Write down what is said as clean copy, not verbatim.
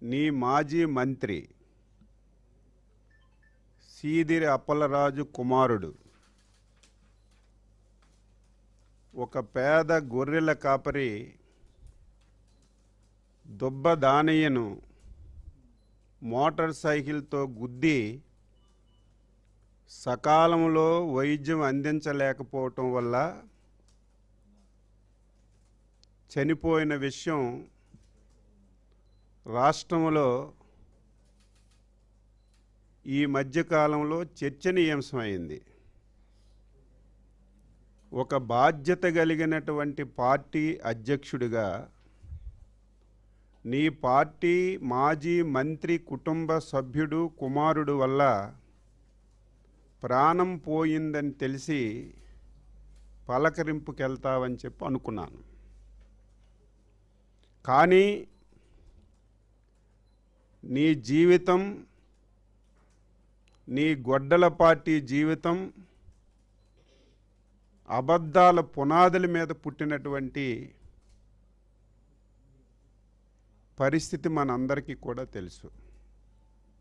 నీ మాజీ మంత్రి సీదిరి అప్పలరాజు కుమారుడు ఒక పేద గొర్రెల కాపరి దుబ్బ దానయ్యను మోటార్ సైకిల్తో గుద్ది సకాలంలో వైద్యం అందించలేకపోవటం వల్ల చనిపోయిన విషయం రాష్ట్రంలో ఈ మధ్యకాలంలో చర్చనీయాంశమైంది. ఒక బాధ్యత కలిగినటువంటి పార్టీ అధ్యక్షుడిగా నీ పార్టీ మాజీ మంత్రి కుటుంబ సభ్యుడు కుమారుడు వల్ల ప్రాణం పోయిందని తెలిసి పలకరింపుకెళ్తావని చెప్పి అనుకున్నాను. కానీ నీ జీవితం, నీ గొడ్డల పార్టీ జీవితం అబద్ధాల పునాదుల మీద పుట్టినటువంటి పరిస్థితి మనందరికీ కూడా తెలుసు.